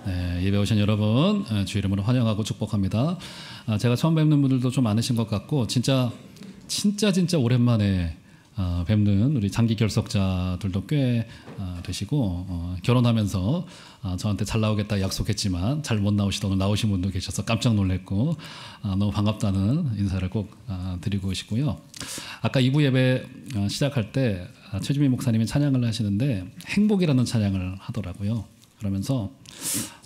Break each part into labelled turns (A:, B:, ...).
A: 네, 예배 오신 여러분 주의 이름으로 환영하고 축복합니다. 제가 처음 뵙는 분들도 좀 많으신 것 같고 진짜 오랜만에 뵙는 우리 장기 결석자들도 꽤 되시고 결혼하면서 저한테 잘 나오겠다 약속했지만 잘 못 나오시던 나오신 분도 계셔서 깜짝 놀랐고 너무 반갑다는 인사를 꼭 드리고 싶고요. 아까 2부 예배 시작할 때 최주민 목사님이 찬양을 하시는데 행복이라는 찬양을 하더라고요. 그러면서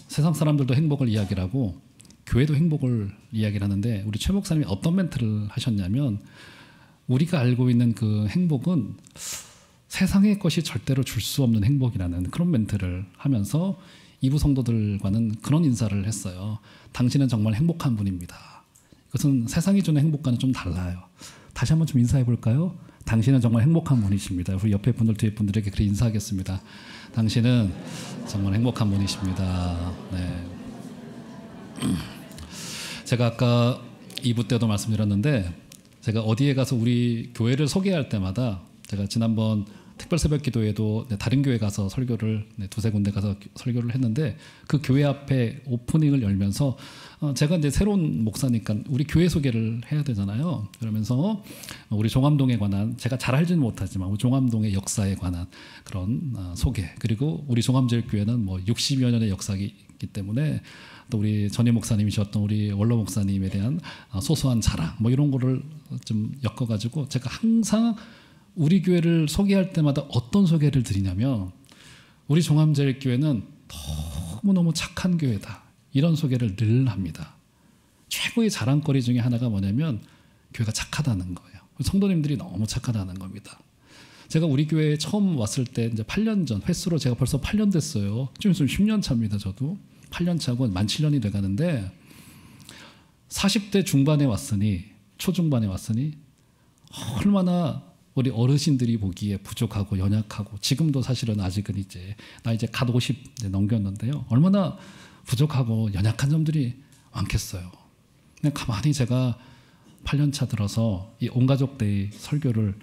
A: 세상 사람들도 행복을 이야기를 하고 교회도 행복을 이야기를 하는데 우리 최 목사님이 어떤 멘트를 하셨냐면 우리가 알고 있는 그 행복은 세상의 것이 절대로 줄 수 없는 행복이라는 그런 멘트를 하면서 이부 성도들과는 그런 인사를 했어요. 당신은 정말 행복한 분입니다. 그것은 세상이 주는 행복과는 좀 달라요. 다시 한번 좀 인사해 볼까요? 당신은 정말 행복한 분이십니다. 우리 옆에 분들 뒤에 분들에게 그렇게 인사하겠습니다. 당신은 정말 행복한 분이십니다. 네. 제가 아까 2부 때도 말씀드렸는데 제가 어디에 가서 우리 교회를 소개할 때마다 제가 지난번 특별 새벽 기도에도 다른 교회 가서 설교를 두세 군데 가서 설교를 했는데 그 교회 앞에 오프닝을 열면서 제가 이제 새로운 목사니까 우리 교회 소개를 해야 되잖아요. 그러면서 우리 종암동에 관한 제가 잘 알지는 못하지만 우리 종암동의 역사에 관한 그런 소개 그리고 우리 종암제일교회는 뭐 60여 년의 역사이기 때문에 또 우리 전임 목사님이셨던 우리 원로 목사님에 대한 소소한 자랑 뭐 이런 거를 좀 엮어가지고 제가 항상 우리 교회를 소개할 때마다 어떤 소개를 드리냐면 우리 종암제일교회는 너무너무 착한 교회다 이런 소개를 늘 합니다. 최고의 자랑거리 중에 하나가 뭐냐면 교회가 착하다는 거예요. 성도님들이 너무 착하다는 겁니다. 제가 우리 교회에 처음 왔을 때 이제 8년 전 횟수로 제가 벌써 8년 됐어요. 좀 있으면 10년 차입니다. 저도 8년 차고 만 7년이 돼가는데 40대 중반에 왔으니 초중반에 왔으니 얼마나 우리 어르신들이 보기에 부족하고 연약하고 지금도 사실은 아직은 나 이제 갓 50 넘겼는데요. 얼마나 부족하고 연약한 점들이 많겠어요. 그냥 가만히 제가 8년 차 들어서 이 온가족데이 설교를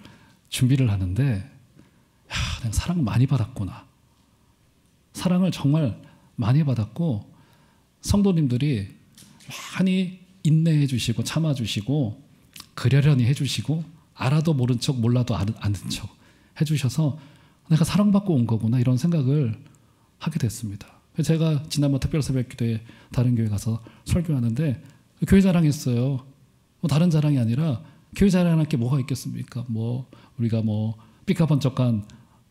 A: 준비를 하는데 내가 사랑 많이 받았구나. 사랑을 정말 많이 받았고 성도님들이 많이 인내해 주시고 참아 주시고 그러려니 해 주시고 알아도 모른 척 몰라도 아는 척 해주셔서 내가 사랑받고 온 거구나 이런 생각을 하게 됐습니다. 제가 지난번 특별 새벽 기도에 다른 교회 가서 설교하는데 교회 자랑했어요. 뭐 다른 자랑이 아니라 교회 자랑할 게 뭐가 있겠습니까? 뭐 우리가 뭐 삐까번쩍한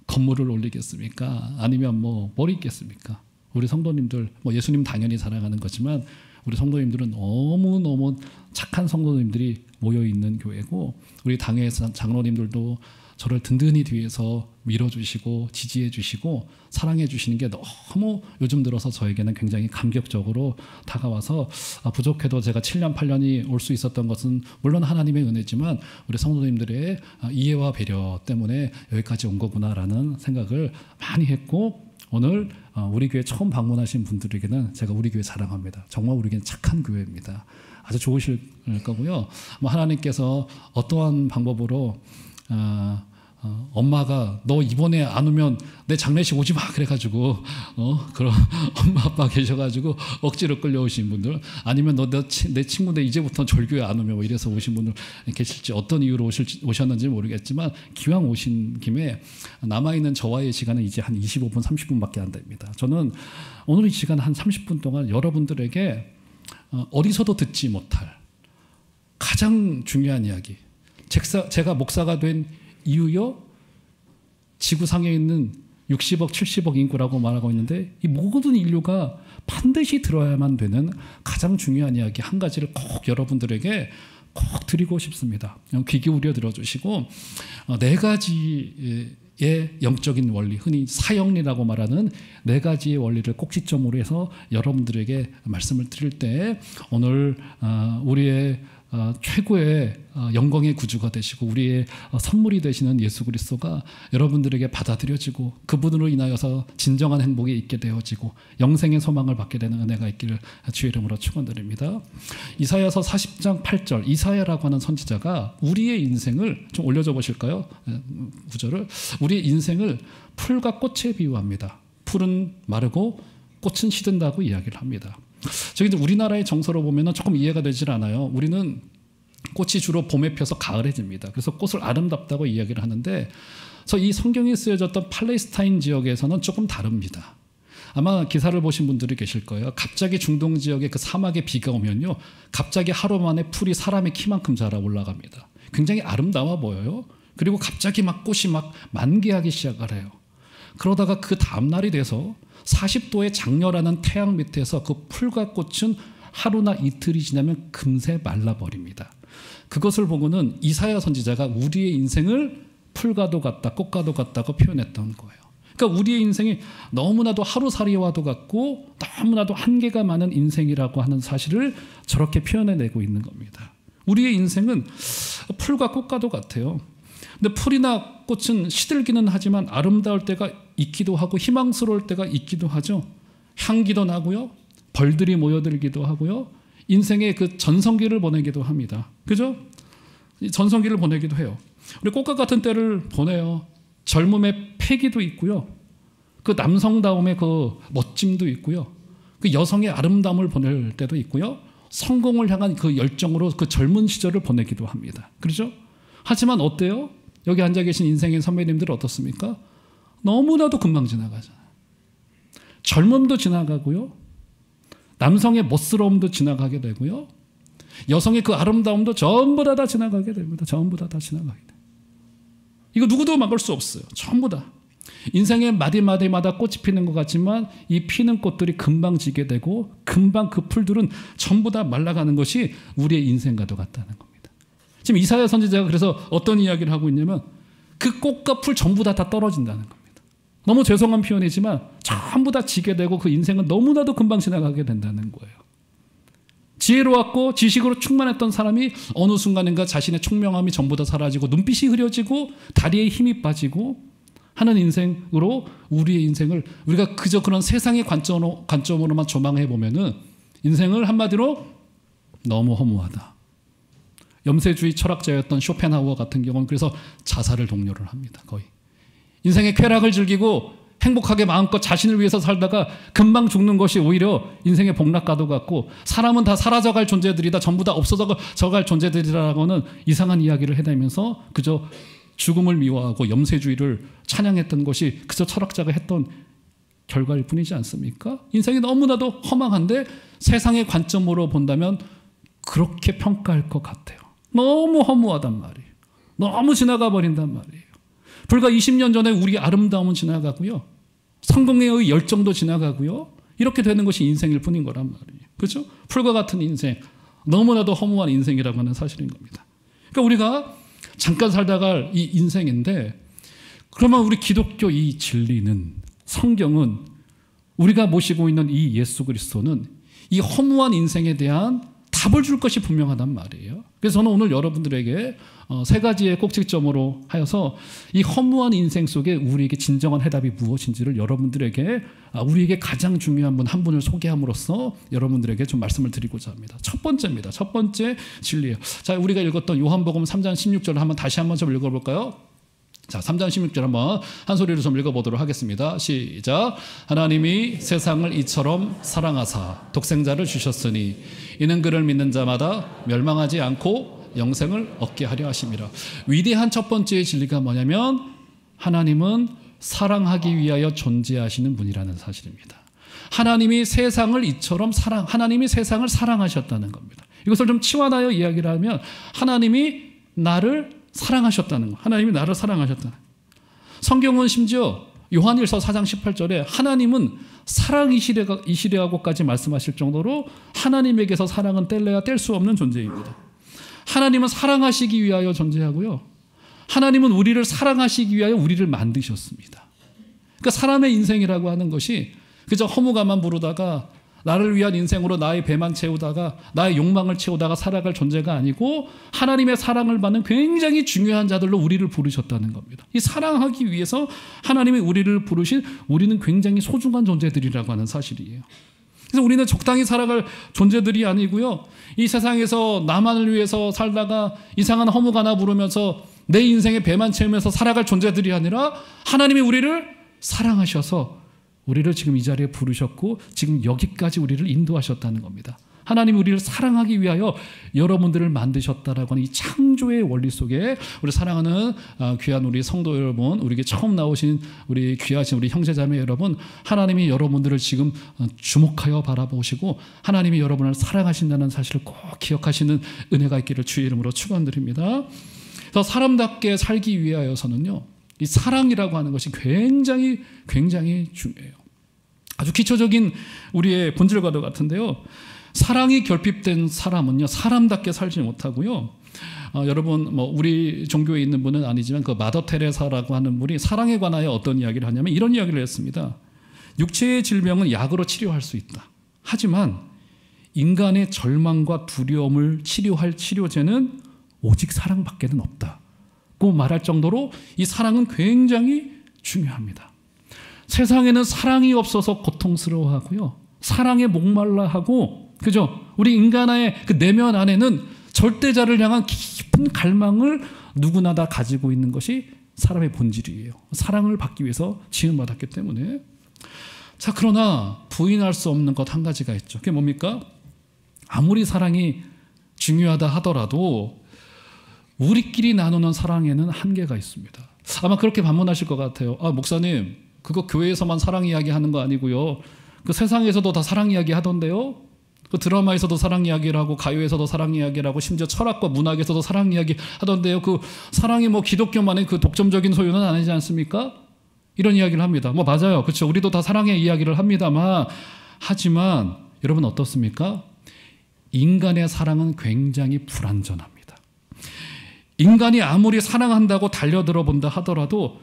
A: 건물을 올리겠습니까? 아니면 뭐 뭘 있겠습니까? 우리 성도님들 뭐 예수님 당연히 자랑하는 거지만 우리 성도님들은 너무너무 착한 성도님들이 모여있는 교회고 우리 당회 장로님들도 저를 든든히 뒤에서 밀어주시고 지지해주시고 사랑해주시는 게 너무 요즘 들어서 저에게는 굉장히 감격적으로 다가와서 부족해도 제가 7년 8년이 올 수 있었던 것은 물론 하나님의 은혜지만 우리 성도님들의 이해와 배려 때문에 여기까지 온 거구나라는 생각을 많이 했고 오늘 우리 교회 처음 방문하신 분들에게는 제가 우리 교회 자랑합니다. 정말 우리 교회는 착한 교회입니다. 아주 좋으실 거고요. 뭐 하나님께서 어떠한 방법으로 엄마가 너 이번에 안 오면 내 장례식 오지 마 그래가지고 그런 엄마 아빠 계셔가지고 억지로 끌려오신 분들 아니면 너 내 친구인데 이제부터 절교에 안 오면 뭐 이래서 오신 분들 계실지 어떤 이유로 오셨는지 모르겠지만 기왕 오신 김에 남아있는 저와의 시간은 이제 한 25분 30분밖에 안 됩니다. 저는 오늘 이 시간 한 30분 동안 여러분들에게 어디서도 듣지 못할 가장 중요한 이야기 제가 목사가 된 이유요 지구상에 있는 60억 70억 인구라고 말하고 있는데 이 모든 인류가 반드시 들어야만 되는 가장 중요한 이야기 한 가지를 꼭 여러분들에게 꼭 드리고 싶습니다. 귀 기울여 들어주시고 네 가지의 영적인 원리 흔히 사형리라고 말하는 네 가지의 원리를 꼭지점으로 해서 여러분들에게 말씀을 드릴 때 오늘 우리의 최고의 영광의 구주가 되시고 우리의 선물이 되시는 예수 그리스도가 여러분들에게 받아들여지고 그분으로 인하여서 진정한 행복이 있게 되어지고 영생의 소망을 받게 되는 은혜가 있기를 주의 이름으로 축원드립니다. 이사야서 40장 8절 이사야라고 하는 선지자가 우리의 인생을 좀 올려줘 보실까요? 구절을 우리의 인생을 풀과 꽃에 비유합니다. 풀은 마르고 꽃은 시든다고 이야기를 합니다. 저기 우리나라의 정서로 보면 조금 이해가 되질 않아요. 우리는 꽃이 주로 봄에 펴서 가을에 집니다. 그래서 꽃을 아름답다고 이야기를 하는데, 그래서 이 성경이 쓰여졌던 팔레스타인 지역에서는 조금 다릅니다. 아마 기사를 보신 분들이 계실 거예요. 갑자기 중동 지역에 그 사막에 비가 오면요, 갑자기 하루 만에 풀이 사람의 키만큼 자라 올라갑니다. 굉장히 아름다워 보여요. 그리고 갑자기 막 꽃이 막 만개하기 시작을 해요. 그러다가 그 다음날이 돼서 40도의 장렬하는 태양 밑에서 그 풀과 꽃은 하루나 이틀이 지나면 금세 말라버립니다. 그것을 보고는 이사야 선지자가 우리의 인생을 풀과도 같다, 꽃과도 같다고 표현했던 거예요. 그러니까 우리의 인생이 너무나도 하루살이와도 같고 너무나도 한계가 많은 인생이라고 하는 사실을 저렇게 표현해내고 있는 겁니다. 우리의 인생은 풀과 꽃과도 같아요. 근데 풀이나 꽃은 시들기는 하지만 아름다울 때가 있기도 하고 희망스러울 때가 있기도 하죠. 향기도 나고요, 벌들이 모여들기도 하고요, 인생의 그 전성기를 보내기도 합니다. 그죠? 전성기를 보내기도 해요. 우리 꽃과 같은 때를 보내요. 젊음의 패기도 있고요, 그 남성다움의 그 멋짐도 있고요, 그 여성의 아름다움을 보낼 때도 있고요, 성공을 향한 그 열정으로 그 젊은 시절을 보내기도 합니다. 그렇죠? 하지만 어때요? 여기 앉아 계신 인생의 선배님들은 어떻습니까? 너무나도 금방 지나가잖아요. 젊음도 지나가고요, 남성의 멋스러움도 지나가게 되고요, 여성의 그 아름다움도 전부 다 지나가게 됩니다. 전부 다 지나가게 돼요. 이거 누구도 막을 수 없어요. 전부 다. 인생의 마디마디마다 꽃이 피는 것 같지만 이 피는 꽃들이 금방 지게 되고 금방 그 풀들은 전부 다 말라가는 것이 우리의 인생과도 같다는 겁니다. 지금 이사야 선지자가 그래서 어떤 이야기를 하고 있냐면 그 꽃과 풀 전부 다 떨어진다는 겁니다. 너무 죄송한 표현이지만 전부 다 지게 되고 그 인생은 너무나도 금방 지나가게 된다는 거예요. 지혜로웠고 지식으로 충만했던 사람이 어느 순간인가 자신의 총명함이 전부 다 사라지고 눈빛이 흐려지고 다리에 힘이 빠지고 하는 인생으로 우리의 인생을 우리가 그저 그런 세상의 관점으로만 조망해 보면은 인생을 한마디로 너무 허무하다. 염세주의 철학자였던 쇼펜하우어 같은 경우는 그래서 자살을 독려를 합니다. 거의 인생의 쾌락을 즐기고 행복하게 마음껏 자신을 위해서 살다가 금방 죽는 것이 오히려 인생의 복락과도 같고 사람은 다 사라져갈 존재들이다, 전부 다 없어져갈 존재들이라고는 이상한 이야기를 해내면서 그저 죽음을 미워하고 염세주의를 찬양했던 것이 그저 철학자가 했던 결과일 뿐이지 않습니까? 인생이 너무나도 허망한데 세상의 관점으로 본다면 그렇게 평가할 것 같아요. 너무 허무하단 말이에요. 너무 지나가 버린단 말이에요. 불과 20년 전에 우리의 아름다움은 지나가고요, 성공의 열정도 지나가고요, 이렇게 되는 것이 인생일 뿐인 거란 말이에요. 그렇죠? 풀과 같은 인생, 너무나도 허무한 인생이라고 하는 사실인 겁니다. 그러니까 우리가 잠깐 살다가 이 인생인데, 그러면 우리 기독교 이 진리는, 성경은, 우리가 모시고 있는 이 예수 그리스도는 이 허무한 인생에 대한 답을 줄 것이 분명하단 말이에요. 그래서 저는 오늘 여러분들에게 세 가지의 꼭지점으로 하여서 이 허무한 인생 속에 우리에게 진정한 해답이 무엇인지를 여러분들에게, 우리에게 가장 중요한 분 한 분을 소개함으로써 여러분들에게 좀 말씀을 드리고자 합니다. 첫 번째입니다. 첫 번째 진리예요. 자, 우리가 읽었던 요한복음 3장 16절을 다시 한번 좀 읽어볼까요? 자, 3장 16절 한번 한 소리로 좀 읽어보도록 하겠습니다. 시작. 하나님이 세상을 이처럼 사랑하사 독생자를 주셨으니 이는 그를 믿는 자마다 멸망하지 않고 영생을 얻게 하려 하심이라. 위대한 첫 번째 진리가 뭐냐면 하나님은 사랑하기 위하여 존재하시는 분이라는 사실입니다. 하나님이 세상을 이처럼 하나님이 세상을 사랑하셨다는 겁니다. 이것을 좀 치환하여 이야기를 하면 하나님이 나를 사랑하셨다는 거. 하나님이 나를 사랑하셨다는 거. 성경은 심지어 요한일서 4장 18절에 하나님은 사랑이시라고까지 말씀하실 정도로 하나님에게서 사랑은 뗄래야 뗄 수 없는 존재입니다. 하나님은 사랑하시기 위하여 존재하고요, 하나님은 우리를 사랑하시기 위하여 우리를 만드셨습니다. 그러니까 사람의 인생이라고 하는 것이 그저 허무감만 부르다가 나를 위한 인생으로 나의 배만 채우다가 나의 욕망을 채우다가 살아갈 존재가 아니고 하나님의 사랑을 받는 굉장히 중요한 자들로 우리를 부르셨다는 겁니다. 이 사랑하기 위해서 하나님이 우리를 부르신 우리는 굉장히 소중한 존재들이라고 하는 사실이에요. 그래서 우리는 적당히 살아갈 존재들이 아니고요, 이 세상에서 나만을 위해서 살다가 이상한 허무가나 부르면서 내 인생의 배만 채우면서 살아갈 존재들이 아니라 하나님이 우리를 사랑하셔서 우리를 지금 이 자리에 부르셨고 지금 여기까지 우리를 인도하셨다는 겁니다. 하나님이 우리를 사랑하기 위하여 여러분들을 만드셨다라고 하는 이 창조의 원리 속에 우리 사랑하는 귀한 우리 성도 여러분, 우리에게 처음 나오신 우리 귀하신 우리 형제자매 여러분, 하나님이 여러분들을 지금 주목하여 바라보시고 하나님이 여러분을 사랑하신다는 사실을 꼭 기억하시는 은혜가 있기를 주의 이름으로 축원드립니다. 그래서 사람답게 살기 위하여서는요, 이 사랑이라고 하는 것이 굉장히 중요해요. 아주 기초적인 우리의 본질과도 같은데요. 사랑이 결핍된 사람은요, 사람답게 살지 못하고요. 여러분, 우리 종교에 있는 분은 아니지만 그 마더 테레사라고 하는 분이 사랑에 관하여 어떤 이야기를 하냐면 이런 이야기를 했습니다. 육체의 질병은 약으로 치료할 수 있다. 하지만 인간의 절망과 두려움을 치료할 치료제는 오직 사랑밖에는 없다고 말할 정도로 이 사랑은 굉장히 중요합니다. 세상에는 사랑이 없어서 고통스러워하고요, 사랑에 목말라하고, 그죠? 우리 인간의 그 내면 안에는 절대자를 향한 깊은 갈망을 누구나 다 가지고 있는 것이 사람의 본질이에요. 사랑을 받기 위해서 지음받았기 때문에. 자, 그러나 부인할 수 없는 것 한 가지가 있죠. 그게 뭡니까? 아무리 사랑이 중요하다 하더라도 우리끼리 나누는 사랑에는 한계가 있습니다. 아마 그렇게 반문하실 것 같아요. 목사님, 그거 교회에서만 사랑 이야기 하는 거 아니고요, 그 세상에서도 다 사랑 이야기 하던데요? 그 드라마에서도 사랑 이야기를 하고 가요에서도 사랑 이야기를 하고 심지어 철학과 문학에서도 사랑 이야기 하던데요. 그 사랑이 기독교만의 그 독점적인 소유는 아니지 않습니까? 이런 이야기를 합니다. 맞아요. 그렇죠. 우리도 다 사랑의 이야기를 합니다만, 하지만 여러분 어떻습니까? 인간의 사랑은 굉장히 불완전합니다. 인간이 아무리 사랑한다고 달려들어 본다 하더라도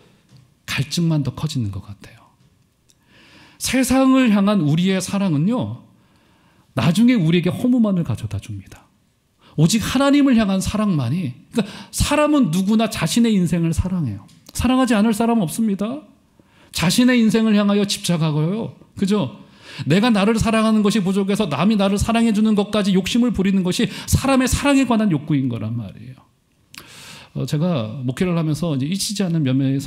A: 갈증만 더 커지는 것 같아요. 세상을 향한 우리의 사랑은요, 나중에 우리에게 허무만을 가져다 줍니다. 오직 하나님을 향한 사랑만이, 그러니까 사람은 누구나 자신의 인생을 사랑해요. 사랑하지 않을 사람은 없습니다. 자신의 인생을 향하여 집착하고요, 그죠? 내가 나를 사랑하는 것이 부족해서 남이 나를 사랑해 주는 것까지 욕심을 부리는 것이 사람의 사랑에 관한 욕구인 거란 말이에요. 제가 목회를 하면서 이제 잊히지 않는 몇몇의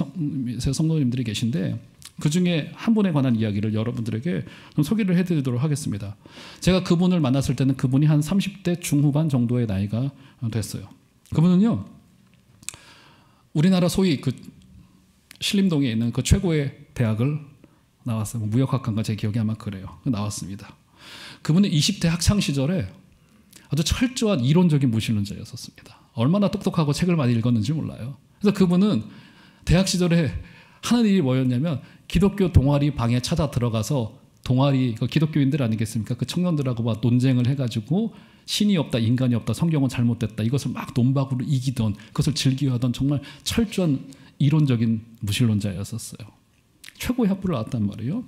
A: 성도님들이 계신데, 그 중에 한 분에 관한 이야기를 여러분들에게 좀 소개를 해드리도록 하겠습니다. 제가 그분을 만났을 때는 그분이 한 30대 중후반 정도의 나이가 됐어요. 그분은요, 우리나라 소위 그 신림동에 있는 그 최고의 대학을 나왔어요. 무역학과인가 제 기억이 아마 그래요. 나왔습니다. 그분은 20대 학창 시절에 아주 철저한 이론적인 무신론자였었습니다. 얼마나 똑똑하고 책을 많이 읽었는지 몰라요. 그래서 그분은 대학 시절에 하는 일이 뭐였냐면 기독교 동아리 방에 찾아 들어가서 동아리 그 기독교인들 아니겠습니까? 그 청년들하고 막 논쟁을 해가지고 신이 없다, 인간이 없다, 성경은 잘못됐다, 이것을 막 논박으로 이기던, 그것을 즐겨하던 정말 철저한 이론적인 무신론자였었어요. 최고의 학부를 나왔단 말이에요.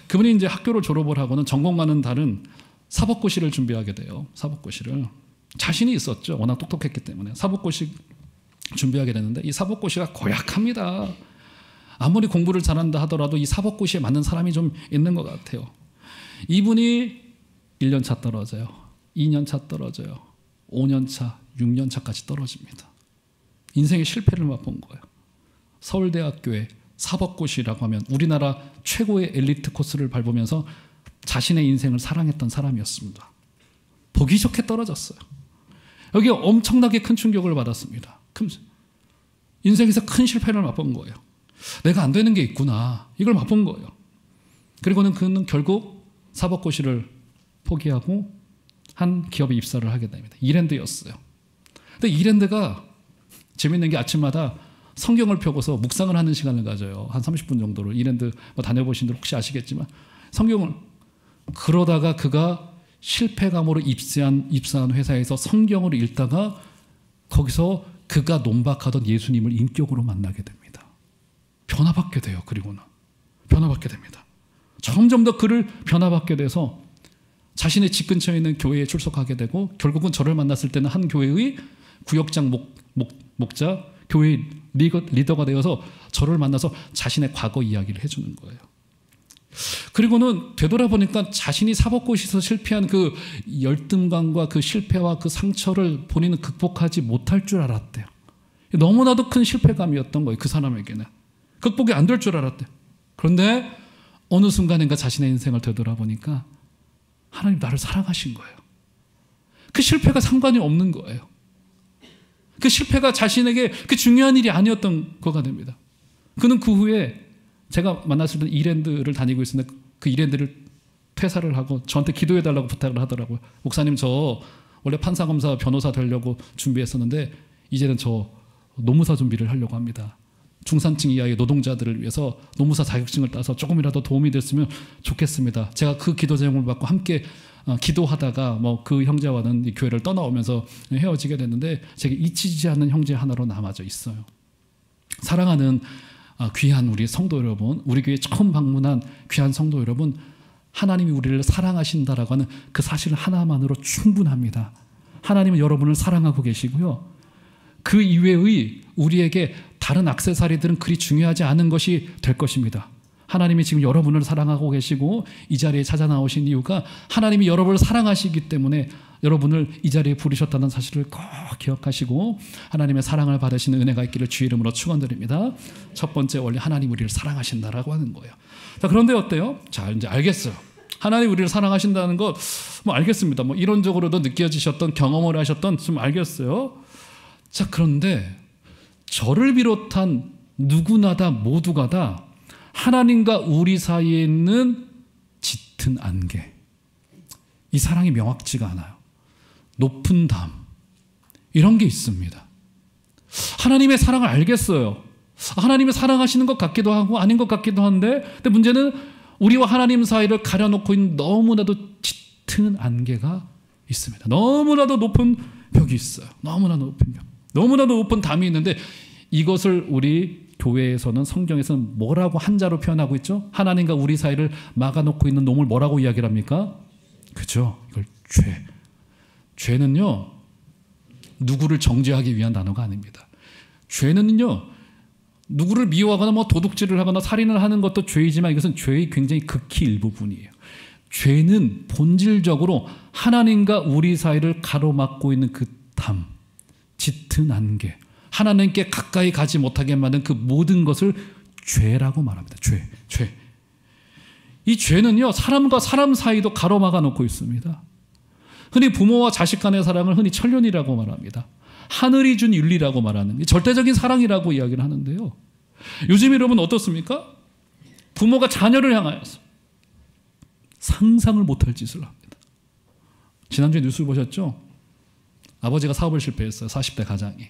A: 그분이 이제 학교를 졸업을 하고는 전공과는 다른 사법고시를 준비하게 돼요. 사법고시를. 자신이 있었죠. 워낙 똑똑했기 때문에. 사법고시 준비하게 되는데 이 사법고시가 고약합니다. 아무리 공부를 잘한다 하더라도 이 사법고시에 맞는 사람이 좀 있는 것 같아요. 이분이 1년 차 떨어져요. 2년 차 떨어져요. 5년 차, 6년 차까지 떨어집니다. 인생의 실패를 맛본 거예요. 서울대학교의 사법고시라고 하면 우리나라 최고의 엘리트 코스를 밟으면서 자신의 인생을 사랑했던 사람이었습니다. 보기 좋게 떨어졌어요. 여기에 엄청나게 큰 충격을 받았습니다. 인생에서 큰 실패를 맛본 거예요. 내가 안 되는 게 있구나, 이걸 맛본 거예요. 그리고는 그는 결국 사법고시를 포기하고 한 기업에 입사를 하게 됩니다. 이랜드였어요. 근데 이랜드가 재밌는 게 아침마다 성경을 펴고서 묵상을 하는 시간을 가져요. 한 30분 정도를. 이랜드 다녀보신 분들 혹시 아시겠지만 성경을, 그러다가 그가 실패감으로 입사한 회사에서 성경을 읽다가 거기서 그가 논박하던 예수님을 인격으로 만나게 됩니다. 변화받게 돼요. 그리고는 변화받게 됩니다. 점점 더 그를 변화받게 돼서 자신의 집 근처에 있는 교회에 출석하게 되고, 결국은 저를 만났을 때는 한 교회의 구역장 목자, 교회 리더가 되어서 저를 만나서 자신의 과거 이야기를 해주는 거예요. 그리고는 되돌아보니까 자신이 사법고시에서 실패한 그 열등감과 그 실패와 그 상처를 본인은 극복하지 못할 줄 알았대요. 너무나도 큰 실패감이었던 거예요. 그 사람에게는 극복이 안 될 줄 알았대요. 그런데 어느 순간인가 자신의 인생을 되돌아보니까 하나님 나를 사랑하신 거예요. 그 실패가 상관이 없는 거예요. 그 실패가 자신에게 그 중요한 일이 아니었던 거가 됩니다. 그는 그 후에 제가 만났을 때 이랜드를 다니고 있었는데 그 이랜드를 퇴사를 하고 저한테 기도해달라고 부탁을 하더라고요. 목사님, 저 원래 판사검사 변호사 되려고 준비했었는데 이제는 저 노무사 준비를 하려고 합니다. 중산층 이하의 노동자들을 위해서 노무사 자격증을 따서 조금이라도 도움이 됐으면 좋겠습니다. 제가 그 기도 제목을 받고 함께 기도하다가 그 형제와는 이 교회를 떠나오면서 헤어지게 됐는데 제가 잊히지 않는 형제 하나로 남아져 있어요. 사랑하는 귀한 우리 성도 여러분, 우리 교회 처음 방문한 귀한 성도 여러분, 하나님이 우리를 사랑하신다라고 하는 그 사실 하나만으로 충분합니다. 하나님은 여러분을 사랑하고 계시고요. 그 이외의 우리에게 다른 액세서리들은 그리 중요하지 않은 것이 될 것입니다. 하나님이 지금 여러분을 사랑하고 계시고 이 자리에 찾아 나오신 이유가 하나님이 여러분을 사랑하시기 때문에 여러분을 이 자리에 부르셨다는 사실을 꼭 기억하시고 하나님의 사랑을 받으시는 은혜가 있기를 주의 이름으로 축원드립니다. 첫 번째 원리, 하나님 우리를 사랑하신다라고 하는 거예요. 자, 그런데 어때요? 자, 이제 알겠어요. 하나님 우리를 사랑하신다는 것 알겠습니다. 이론적으로도 느껴지셨던, 경험을 하셨던 좀 알겠어요. 자, 그런데 저를 비롯한 누구나 다 모두가 다 하나님과 우리 사이에 있는 짙은 안개, 이 사랑이 명확지가 않아요. 높은 담, 이런 게 있습니다. 하나님의 사랑을 알겠어요. 하나님의 사랑하시는 것 같기도 하고 아닌 것 같기도 한데, 근데 문제는 우리와 하나님 사이를 가려놓고 있는 너무나도 짙은 안개가 있습니다. 너무나도 높은 벽이 있어요. 너무나도 높은 벽, 너무나도 높은 담이 있는데, 이것을 우리 교회에서는, 성경에서는 뭐라고 한자로 표현하고 있죠? 하나님과 우리 사이를 막아놓고 있는 놈을 뭐라고 이야기를 합니까? 그죠? 이걸 죄. 죄는요, 누구를 정죄하기 위한 단어가 아닙니다. 죄는요, 누구를 미워하거나 도둑질을 하거나 살인을 하는 것도 죄이지만 이것은 죄의 굉장히 극히 일부분이에요. 죄는 본질적으로 하나님과 우리 사이를 가로막고 있는 그 담, 짙은 안개, 하나님께 가까이 가지 못하게 만든 그 모든 것을 죄라고 말합니다. 죄. 이 죄는요, 사람과 사람 사이도 가로막아 놓고 있습니다. 흔히 부모와 자식 간의 사랑을 흔히 천륜이라고 말합니다. 하늘이 준 윤리라고 말하는, 절대적인 사랑이라고 이야기를 하는데요. 요즘 여러분 어떻습니까? 부모가 자녀를 향하여서 상상을 못할 짓을 합니다. 지난주에 뉴스 보셨죠? 아버지가 사업을 실패했어요. 40대 가장이.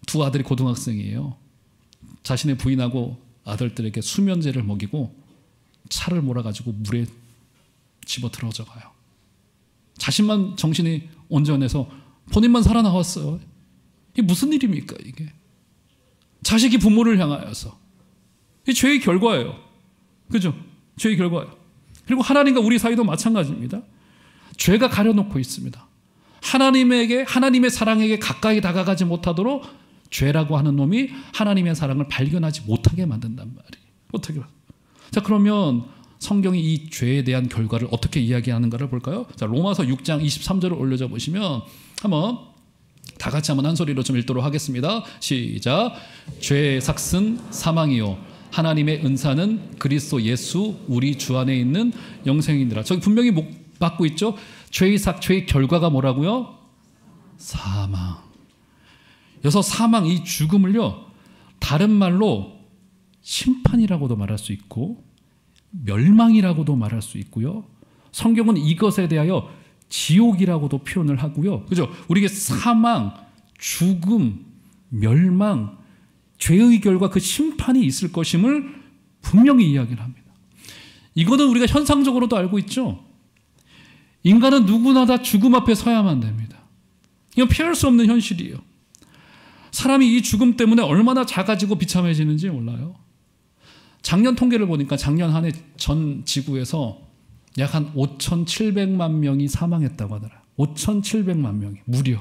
A: 두 아들이 고등학생이에요. 자신의 부인하고 아들들에게 수면제를 먹이고 차를 몰아가지고 물에 집어 들어가요. 자신만 정신이 온전해서 본인만 살아나왔어요. 이게 무슨 일입니까, 이게? 자식이 부모를 향하여서. 이 죄의 결과예요. 그죠? 죄의 결과예요. 그리고 하나님과 우리 사이도 마찬가지입니다. 죄가 가려놓고 있습니다. 하나님의 사랑에게 가까이 다가가지 못하도록 죄라고 하는 놈이 하나님의 사랑을 발견하지 못하게 만든단 말이에요. 자, 그러면 성경이 이 죄에 대한 결과를 어떻게 이야기하는가를 볼까요? 자, 로마서 6장 23절을 올려줘 보시면 한번 다 같이 한번 한 소리로 좀 읽도록 하겠습니다. 시작. 죄의 삭은 사망이요 하나님의 은사는 그리스도 예수 우리 주 안에 있는 영생이니라. 저기 분명히 목 받고 있죠. 죄의 삭, 죄의 결과가 뭐라고요? 사망. 여기서 사망, 이 죽음을요, 다른 말로 심판이라고도 말할 수 있고 멸망이라고도 말할 수 있고요. 성경은 이것에 대하여 지옥이라고도 표현을 하고요. 그죠? 우리에게 사망, 죽음, 멸망, 죄의 결과, 그 심판이 있을 것임을 분명히 이야기를 합니다. 이거는 우리가 현상적으로도 알고 있죠. 인간은 누구나 다 죽음 앞에 서야만 됩니다. 이건 피할 수 없는 현실이에요. 사람이 이 죽음 때문에 얼마나 작아지고 비참해지는지 몰라요. 작년 통계를 보니까 작년 한 해 전 지구에서 약 한 5,700만 명이 사망했다고 하더라고요. 5,700만 명이 무려.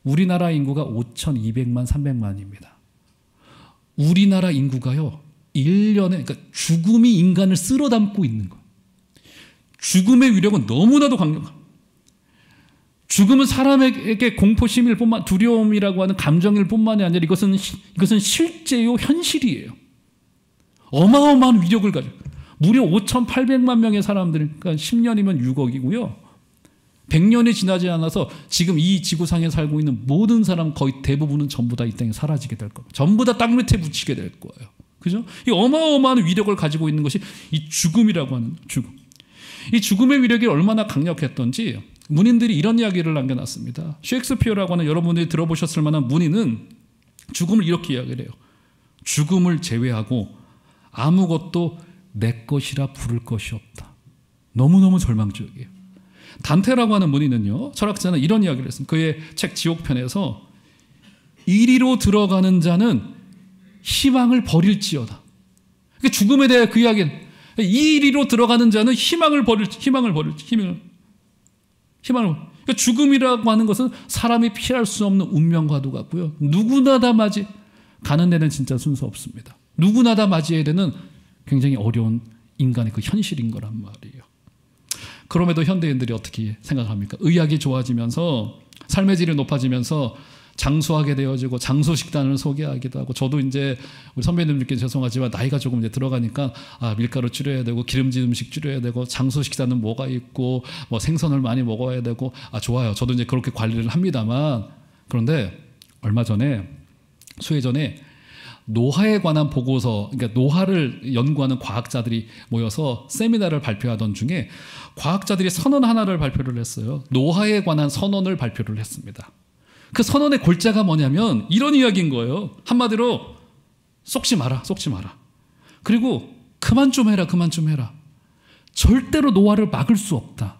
A: 우리나라 인구가 5,200만 300만입니다. 우리나라 인구가요, 1년에, 그러니까 죽음이 인간을 쓸어 담고 있는 거예요. 죽음의 위력은 너무나도 강력합니다. 죽음은 사람에게 공포심일 뿐만, 두려움이라고 하는 감정일 뿐만이 아니라 이것은 실제요, 현실이에요. 어마어마한 위력을 가지고 무려 5,800만 명의 사람들, 그러니까 10년이면 6억이고요. 100년이 지나지 않아서 지금 이 지구상에 살고 있는 모든 사람 거의 대부분은 전부 다 이 땅에 사라지게 될 거예요. 전부 다 땅 밑에 묻히게 될 거예요. 그죠? 이 어마어마한 위력을 가지고 있는 것이 이 죽음이라고 하는 죽음. 이 죽음의 위력이 얼마나 강력했던지 문인들이 이런 이야기를 남겨놨습니다. 셰익스피어라고 하는 여러분들이 들어보셨을 만한 문인은 죽음을 이렇게 이야기를 해요. 죽음을 제외하고 아무것도 내 것이라 부를 것이 없다. 너무너무 절망적이에요. 단테라고 하는 문인은요, 철학자는 이런 이야기를 했습니다. 그의 책 지옥편에서 이리로 들어가는 자는 희망을 버릴지어다. 그러니까 죽음에 대해 그 이야기는 이리로 들어가는 자는 희망을 버릴지. 그러니까 죽음이라고 하는 것은 사람이 피할 수 없는 운명과도 같고요. 누구나 다 가는 데는 진짜 순서 없습니다. 누구나 다 맞이해야 되는 굉장히 어려운 인간의 그 현실인 거란 말이에요. 그럼에도 현대인들이 어떻게 생각합니까? 의학이 좋아지면서 삶의 질이 높아지면서 장수하게 되어지고 장수 식단을 소개하기도 하고, 저도 이제 우리 선배님들께 죄송하지만 나이가 조금 이제 들어가니까 밀가루 줄여야 되고 기름진 음식 줄여야 되고 장수 식단은 뭐가 있고 뭐 생선을 많이 먹어야 되고 좋아요. 저도 이제 그렇게 관리를 합니다만, 그런데 얼마 전에 수해 전에 노화에 관한 보고서, 그러니까 노화를 연구하는 과학자들이 모여서 세미나를 발표하던 중에 과학자들이 선언 하나를 발표를 했어요. 노화에 관한 선언을 발표를 했습니다. 그 선언의 골자가 뭐냐면 이런 이야기인 거예요. 한마디로 속지 마라. 그리고 그만 좀 해라. 절대로 노화를 막을 수 없다.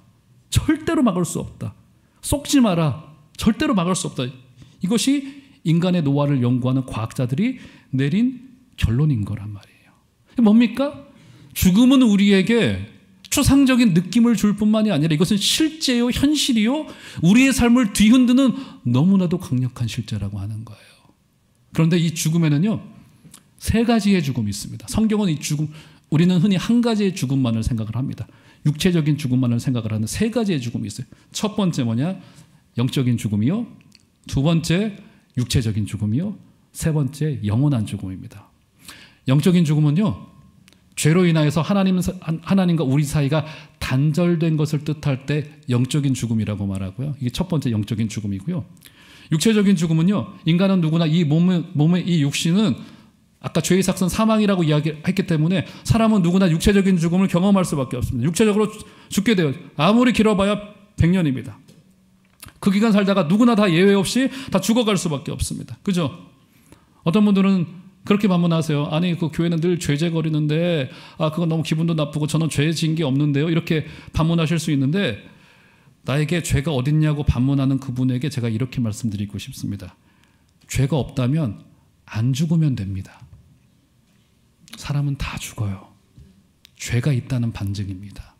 A: 속지 마라. 절대로 막을 수 없다. 이것이 인간의 노화를 연구하는 과학자들이 내린 결론인 거란 말이에요. 뭡니까? 죽음은 우리에게 추상적인 느낌을 줄 뿐만이 아니라 이것은 실제요, 현실이요, 우리의 삶을 뒤흔드는 너무나도 강력한 실제라고 하는 거예요. 그런데 이 죽음에는요, 세 가지의 죽음이 있습니다. 성경은 이 죽음, 우리는 흔히 한 가지의 죽음만을 생각을 합니다. 육체적인 죽음만을 생각을 하는 세 가지의 죽음이 있어요. 첫 번째 뭐냐? 영적인 죽음이요. 두 번째 육체적인 죽음이요. 세 번째 영원한 죽음입니다. 영적인 죽음은요, 죄로 인하여서 하나님과 우리 사이가 단절된 것을 뜻할 때 영적인 죽음이라고 말하고요. 이게 첫 번째 영적인 죽음이고요. 육체적인 죽음은요, 인간은 누구나 이 몸의 이 육신은 아까 죄의 삭선 사망이라고 이야기했기 때문에 사람은 누구나 육체적인 죽음을 경험할 수밖에 없습니다. 육체적으로 죽게 돼요. 아무리 길어봐야 100년입니다. 그 기간 살다가 누구나 다 예외 없이 다 죽어갈 수밖에 없습니다. 그죠? 어떤 분들은 그렇게 반문하세요. 아니, 그 교회는 늘 죄제거리는데 그건 너무 기분도 나쁘고 저는 죄 지은 게 없는데요. 이렇게 반문하실 수 있는데, 나에게 죄가 어딨냐고 반문하는 그분에게 제가 이렇게 말씀드리고 싶습니다. 죄가 없다면 안 죽으면 됩니다. 사람은 다 죽어요. 죄가 있다는 반증입니다.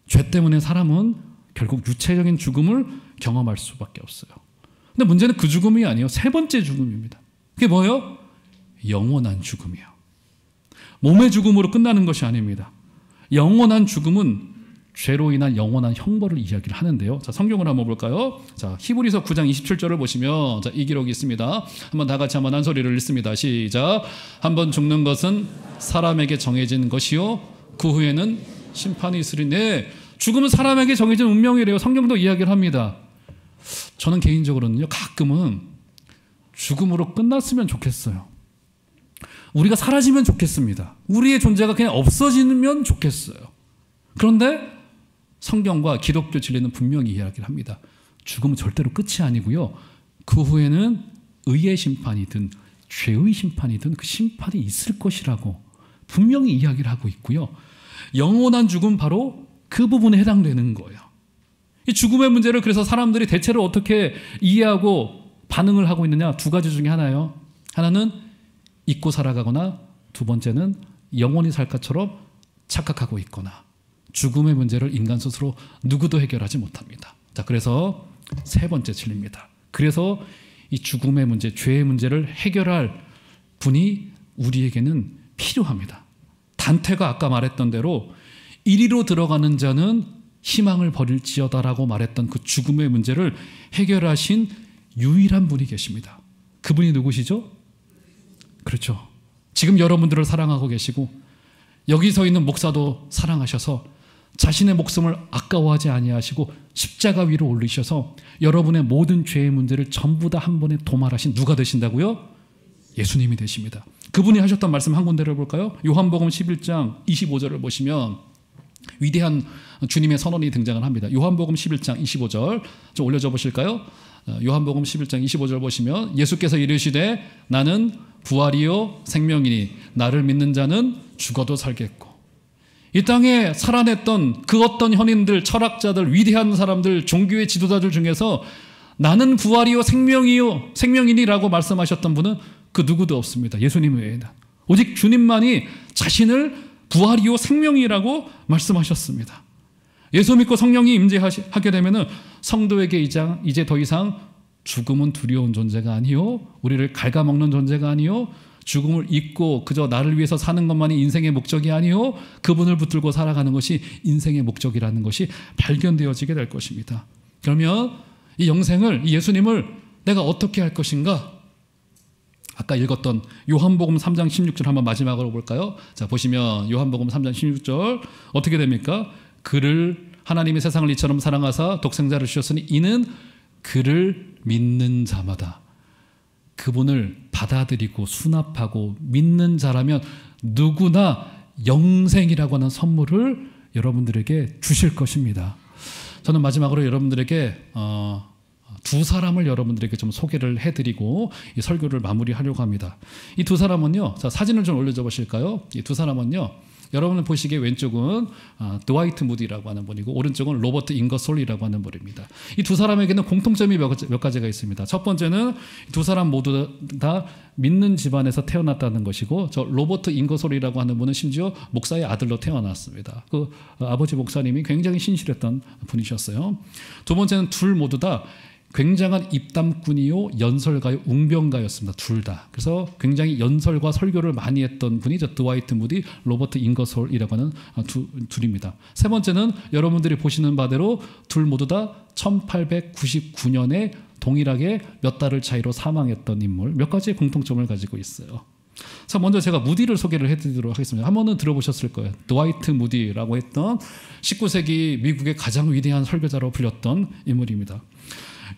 A: 죄 때문에 사람은 결국 육체적인 죽음을 경험할 수밖에 없어요. 근데 문제는 그 죽음이 아니에요. 세 번째 죽음입니다. 그게 뭐예요? 영원한 죽음이요. 몸의 죽음으로 끝나는 것이 아닙니다. 영원한 죽음은 죄로 인한 영원한 형벌을 이야기를 하는데요. 자, 성경을 한번 볼까요? 자, 히브리서 9장 27절을 보시면 이 기록이 있습니다. 한번 다 같이 한번 한 소리를 읽습니다. 시작. 한번 죽는 것은 사람에게 정해진 것이요, 그 후에는 심판이 있으리니. 네, 죽음은 사람에게 정해진 운명이래요. 성경도 이야기를 합니다. 저는 개인적으로는요, 가끔은 죽음으로 끝났으면 좋겠어요. 우리가 사라지면 좋겠습니다. 우리의 존재가 그냥 없어지면 좋겠어요. 그런데 성경과 기독교 진리는 분명히 이야기를 합니다. 죽음은 절대로 끝이 아니고요, 그 후에는 의의 심판이든 죄의 심판이든 그 심판이 있을 것이라고 분명히 이야기를 하고 있고요. 영원한 죽음, 바로 그 부분에 해당되는 거예요. 이 죽음의 문제를 그래서 사람들이 대체로 어떻게 이해하고 반응을 하고 있느냐? 두 가지 중에 하나예요. 하나는 잊고 살아가거나, 두 번째는 영원히 살 것처럼 착각하고 있거나. 죽음의 문제를 인간 스스로 누구도 해결하지 못합니다. 자, 그래서 세 번째 진리입니다. 그래서 이 죽음의 문제, 죄의 문제를 해결할 분이 우리에게는 필요합니다. 단테가 아까 말했던 대로 이리로 들어가는 자는 희망을 버릴지어다라고 말했던 그 죽음의 문제를 해결하신 유일한 분이 계십니다. 그분이 누구시죠? 그렇죠. 지금 여러분들을 사랑하고 계시고 여기 서 있는 목사도 사랑하셔서 자신의 목숨을 아까워하지 아니하시고 십자가 위로 올리셔서 여러분의 모든 죄의 문제를 전부 다 한 번에 도말하신 누가 되신다고요? 예수님이 되십니다. 그분이 하셨던 말씀 한 군데를 볼까요? 요한복음 11장 25절을 보시면 위대한 주님의 선언이 등장을 합니다. 요한복음 11장 25절 좀 올려줘 보실까요? 요한복음 11장 25절 보시면 예수께서 이르시되 나는 부활이요 생명이니 나를 믿는 자는 죽어도 살겠고. 이 땅에 살아냈던 그 어떤 현인들, 철학자들, 위대한 사람들, 종교의 지도자들 중에서 나는 부활이요 생명이니라고 말씀하셨던 분은 그 누구도 없습니다. 예수님 외에는. 오직 주님만이 자신을 부활이요 생명이라고 말씀하셨습니다. 예수 믿고 성령이 임재하게 되면 성도에게 이제 더 이상 죽음은 두려운 존재가 아니요, 우리를 갉아먹는 존재가 아니요, 죽음을 잊고 그저 나를 위해서 사는 것만이 인생의 목적이 아니요, 그분을 붙들고 살아가는 것이 인생의 목적이라는 것이 발견되어지게 될 것입니다. 그러면 이 영생을, 이 예수님을 내가 어떻게 할 것인가? 아까 읽었던 요한복음 3장 16절 한번 마지막으로 볼까요? 자, 보시면 요한복음 3장 16절 어떻게 됩니까? 그를 하나님이 세상을 이처럼 사랑하사 독생자를 주셨으니 이는 그를 믿는 자마다, 그분을 받아들이고 수납하고 믿는 자라면 누구나 영생이라고 하는 선물을 여러분들에게 주실 것입니다. 저는 마지막으로 여러분들에게 두 사람을 여러분들에게 좀 소개를 해드리고 이 설교를 마무리하려고 합니다. 이 두 사람은요, 자, 사진을 좀 올려줘 보실까요? 이 두 사람은요, 여러분 보시기에 왼쪽은 드와이트 무디라고 하는 분이고 오른쪽은 로버트 잉거솔이라고 하는 분입니다. 이 두 사람에게는 공통점이 몇 가지가 있습니다. 첫 번째는 두 사람 모두 다 믿는 집안에서 태어났다는 것이고, 저 로버트 잉거솔이라고 하는 분은 심지어 목사의 아들로 태어났습니다. 그 아버지 목사님이 굉장히 신실했던 분이셨어요. 두 번째는 둘 모두 다 굉장한 입담꾼이요 연설가요 웅변가였습니다. 둘 다. 그래서 굉장히 연설과 설교를 많이 했던 분이 저 드와이트 무디, 로버트 잉거솔이라고 하는 둘입니다. 세 번째는 여러분들이 보시는 바대로 둘 모두 다 1899년에 동일하게 몇 달을 차이로 사망했던 인물, 몇 가지의 공통점을 가지고 있어요. 자, 먼저 제가 무디를 소개를 해드리도록 하겠습니다. 한 번은 들어보셨을 거예요. 드와이트 무디라고 했던 19세기 미국의 가장 위대한 설교자로 불렸던 인물입니다.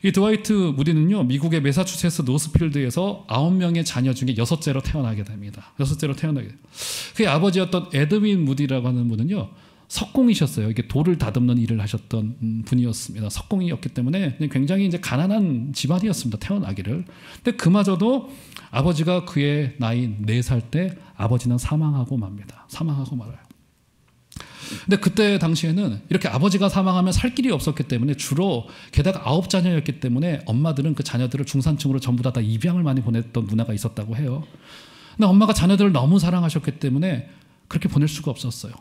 A: 이 드와이트 무디는요, 미국의 매사추세츠 노스필드에서 9명의 자녀 중에 6째로 태어나게 됩니다. 6째로 태어나게 됩니다. 그의 아버지였던 에드윈 무디라고 하는 분은요, 석공이셨어요. 이게 돌을 다듬는 일을 하셨던 분이었습니다. 석공이었기 때문에 굉장히 이제 가난한 집안이었습니다. 태어나기를. 근데 그마저도 아버지가 그의 나이 4살 때 아버지는 사망하고 맙니다. 사망하고 말아요. 근데 그때 당시에는 이렇게 아버지가 사망하면 살 길이 없었기 때문에 주로, 게다가 9자녀였기 때문에 엄마들은 그 자녀들을 중산층으로 전부 다 입양을 많이 보냈던 문화가 있었다고 해요. 근데 엄마가 자녀들을 너무 사랑하셨기 때문에 그렇게 보낼 수가 없었어요.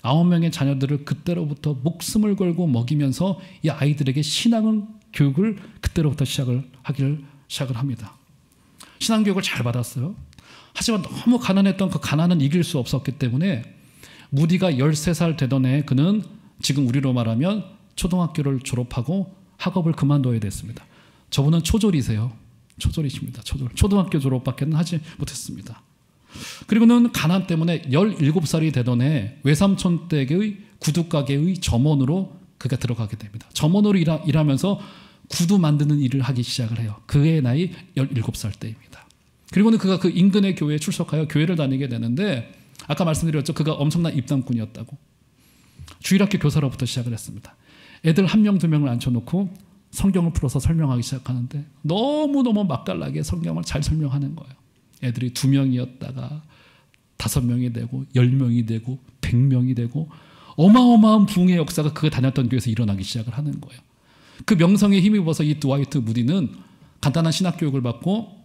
A: 9명의 자녀들을 그때로부터 목숨을 걸고 먹이면서 이 아이들에게 신앙 교육을 그때로부터 시작을 합니다. 신앙 교육을 잘 받았어요. 하지만 너무 가난했던 그 가난은 이길 수 없었기 때문에 무디가 13살 되던 해에 그는 지금 우리로 말하면 초등학교를 졸업하고 학업을 그만둬야 됐습니다. 저분은 초졸이세요. 초졸이십니다. 초등학교 졸업밖에는 하지 못했습니다. 그리고는 가난 때문에 17살이 되던 해에 외삼촌 댁의 구두가게의 점원으로 그가 들어가게 됩니다. 점원으로 일하면서 구두 만드는 일을 하기 시작을 해요. 그의 나이 17살 때입니다. 그리고는 그가 그 인근의 교회에 출석하여 교회를 다니게 되는데, 아까 말씀드렸죠. 그가 엄청난 입담꾼이었다고. 주일학교 교사로부터 시작을 했습니다. 애들 1명, 2명을 앉혀놓고 성경을 풀어서 설명하기 시작하는데 너무너무 맛깔나게 성경을 잘 설명하는 거예요. 애들이 2명이었다가 5명이 되고 10명이 되고 100명이 되고 어마어마한 부흥의 역사가 그가 다녔던 교회에서 일어나기 시작을 하는 거예요. 그 명성에 힘입어서 이 드와이트 무디는 간단한 신학교육을 받고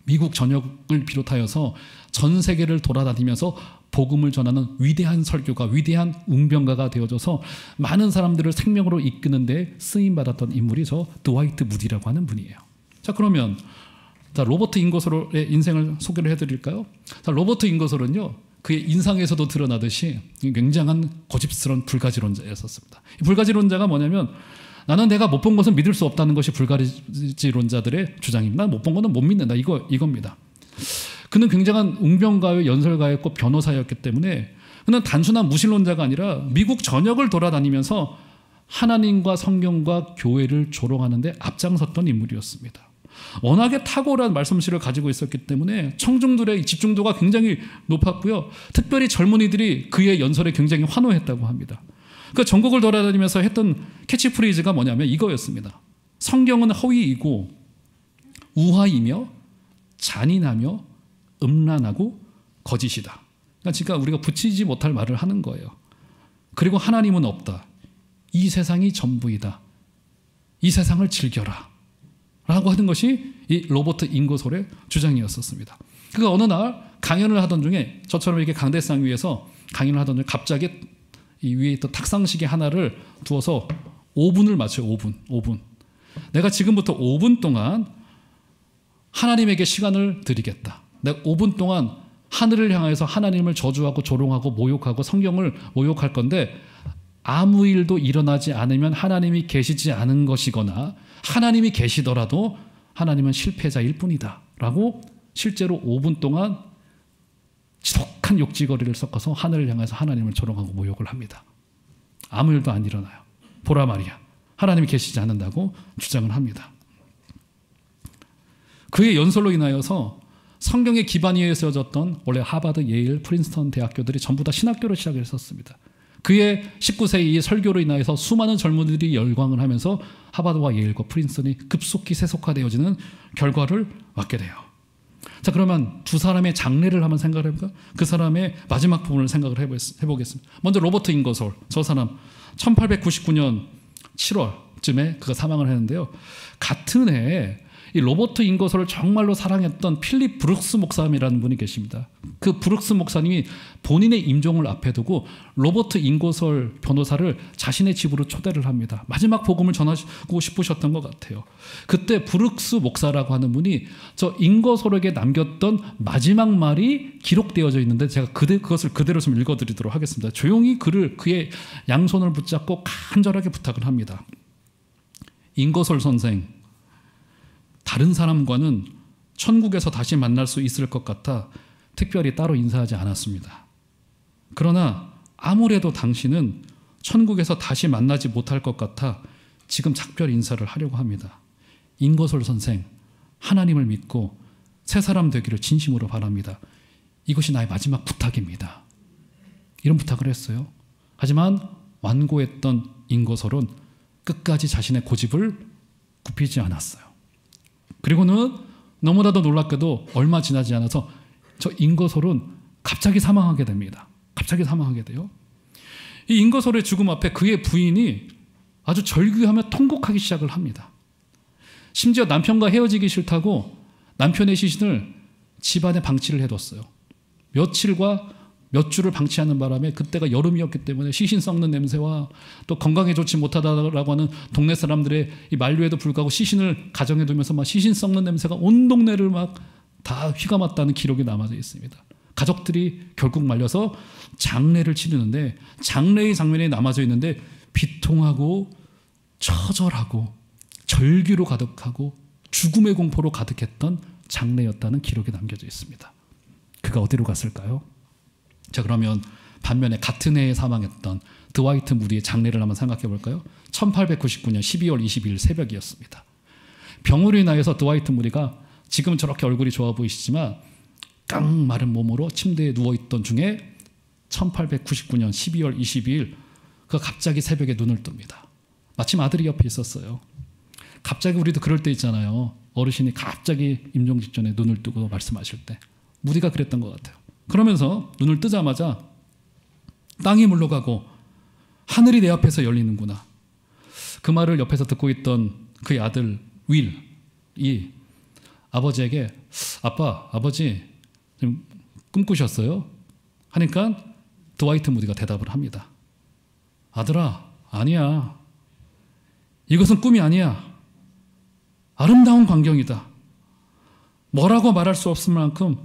A: 미국 전역을 비롯하여서 전 세계를 돌아다니면서 복음을 전하는 위대한 설교가, 위대한 웅변가가 되어져서 많은 사람들을 생명으로 이끄는 데 쓰임받았던 인물이 저 드와이트 무디라고 하는 분이에요. 자, 그러면 자, 로버트 잉거솔의 인생을 소개를 해드릴까요? 자, 로버트 잉거솔은요, 그의 인상에서도 드러나듯이 굉장한 고집스러운 불가지론자였었습니다. 이 불가지론자가 뭐냐면, 나는 내가 못 본 것은 믿을 수 없다는 것이 불가지론자들의 주장입니다. 못 본 것은 못 믿는다. 이겁니다. 그는 굉장한 웅변가의 연설가였고 변호사였기 때문에 그는 단순한 무신론자가 아니라 미국 전역을 돌아다니면서 하나님과 성경과 교회를 조롱하는 데 앞장섰던 인물이었습니다. 워낙에 탁월한 말씀실을 가지고 있었기 때문에 청중들의 집중도가 굉장히 높았고요. 특별히 젊은이들이 그의 연설에 굉장히 환호했다고 합니다. 그 전국을 돌아다니면서 했던 캐치프레이즈가 뭐냐면 이거였습니다. 성경은 허위이고 우화이며 잔인하며 음란하고 거짓이다. 그러니까 우리가 붙이지 못할 말을 하는 거예요. 그리고 하나님은 없다. 이 세상이 전부이다. 이 세상을 즐겨라. 라고 하는 것이 이 로버트 잉거솔의 주장이었었습니다. 그가 어느 날 강연을 하던 중에 저처럼 이렇게 강대상 위에서 강연을 하던 중에 갑자기 이 위에 있던 탁상시계 하나를 두어서 5분을 맞춰요. 5분. 내가 지금부터 5분 동안 하나님에게 시간을 드리겠다. 내가 5분 동안 하늘을 향해서 하나님을 저주하고 조롱하고 모욕하고 성경을 모욕할 건데 아무 일도 일어나지 않으면 하나님이 계시지 않은 것이거나 하나님이 계시더라도 하나님은 실패자일 뿐이다 라고 실제로 5분 동안 지독한 욕지거리를 섞어서 하늘을 향해서 하나님을 조롱하고 모욕을 합니다. 아무 일도 안 일어나요. 보라 말이야. 하나님이 계시지 않는다고 주장을 합니다. 그의 연설로 인하여서 성경의 기반 위에 세워졌던 원래 하버드, 예일, 프린스턴 대학교들이 전부 다 신학교로 시작했었습니다. 그의 19세의 이 설교로 인하여서 수많은 젊은이들이 열광을 하면서 하버드와 예일과 프린스턴이 급속히 세속화되어지는 결과를 맞게 돼요. 자, 그러면 두 사람의 장래를 한번 생각을 해볼까요? 그 사람의 마지막 부분을 생각을 해보겠습니다. 먼저 로버트 잉거솔, 저 사람 1899년 7월쯤에 그가 사망을 했는데요. 같은 해에 이 로버트 잉거솔을 정말로 사랑했던 필립 브룩스 목사님이라는 분이 계십니다. 그 브룩스 목사님이 본인의 임종을 앞에 두고 로버트 잉거솔 변호사를 자신의 집으로 초대를 합니다. 마지막 복음을 전하고 싶으셨던 것 같아요. 그때 브룩스 목사라고 하는 분이 저 잉거솔에게 남겼던 마지막 말이 기록되어져 있는데 제가 그것을 그대로 좀 읽어드리도록 하겠습니다. 조용히 그의 양손을 붙잡고 간절하게 부탁을 합니다. 잉거솔 선생, 다른 사람과는 천국에서 다시 만날 수 있을 것 같아 특별히 따로 인사하지 않았습니다. 그러나 아무래도 당신은 천국에서 다시 만나지 못할 것 같아 지금 작별 인사를 하려고 합니다. 잉거솔 선생, 하나님을 믿고 새 사람 되기를 진심으로 바랍니다. 이것이 나의 마지막 부탁입니다. 이런 부탁을 했어요. 하지만 완고했던 잉거솔은 끝까지 자신의 고집을 굽히지 않았어요. 그리고는 너무나도 놀랍게도 얼마 지나지 않아서 저 잉거솔은 갑자기 사망하게 됩니다. 갑자기 사망하게 돼요. 이 잉거솔의 죽음 앞에 그의 부인이 아주 절규하며 통곡하기 시작을 합니다. 심지어 남편과 헤어지기 싫다고 남편의 시신을 집안에 방치를 해뒀어요. 며칠과 몇 주를 방치하는 바람에 그때가 여름이었기 때문에 시신 썩는 냄새와 또 건강에 좋지 못하다라고 하는 동네 사람들의 이 만류에도 불구하고 시신을 가정에 두면서 막 시신 썩는 냄새가 온 동네를 막 다 휘감았다는 기록이 남아져 있습니다. 가족들이 결국 말려서 장례를 치르는데 장례의 장면이 남아져 있는데 비통하고 처절하고 절규로 가득하고 죽음의 공포로 가득했던 장례였다는 기록이 남겨져 있습니다. 그가 어디로 갔을까요? 자, 그러면 반면에 같은 해에 사망했던 드와이트 무디의 장례를 한번 생각해 볼까요? 1899년 12월 22일 새벽이었습니다. 병으로 인하여서 드와이트 무디가 지금 저렇게 얼굴이 좋아 보이시지만 깡 마른 몸으로 침대에 누워있던 중에 1899년 12월 22일 그가 갑자기 새벽에 눈을 뜹니다. 마침 아들이 옆에 있었어요. 갑자기 우리도 그럴 때 있잖아요. 어르신이 갑자기 임종 직전에 눈을 뜨고 말씀하실 때. 무디가 그랬던 것 같아요. 그러면서 눈을 뜨자마자 땅이 물러가고 하늘이 내 앞에서 열리는구나. 그 말을 옆에서 듣고 있던 그의 아들 윌이 아버지에게 아버지 좀 꿈꾸셨어요? 하니까 드와이트 무디가 대답을 합니다. 아들아, 아니야. 이것은 꿈이 아니야. 아름다운 광경이다. 뭐라고 말할 수 없을 만큼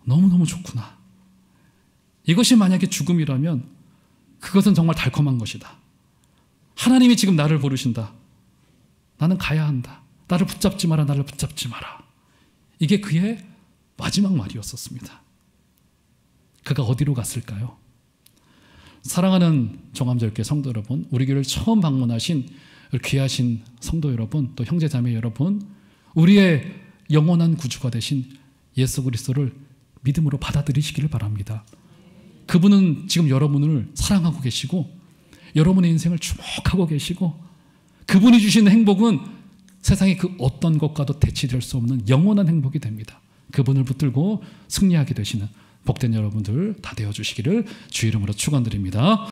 A: 너무너무 좋구나. 이것이 만약에 죽음이라면 그것은 정말 달콤한 것이다. 하나님이 지금 나를 부르신다. 나는 가야 한다. 나를 붙잡지 마라. 나를 붙잡지 마라. 이게 그의 마지막 말이었었습니다. 그가 어디로 갔을까요? 사랑하는 종암절교회 성도 여러분, 우리 교회를 처음 방문하신 귀하신 성도 여러분, 또 형제자매 여러분, 우리의 영원한 구주가 되신 예수 그리스도를 믿음으로 받아들이시기를 바랍니다. 그분은 지금 여러분을 사랑하고 계시고 여러분의 인생을 주목하고 계시고 그분이 주신 행복은 세상의 그 어떤 것과도 대치될 수 없는 영원한 행복이 됩니다. 그분을 붙들고 승리하게 되시는 복된 여러분들 다 되어주시기를 주의 이름으로 축원드립니다.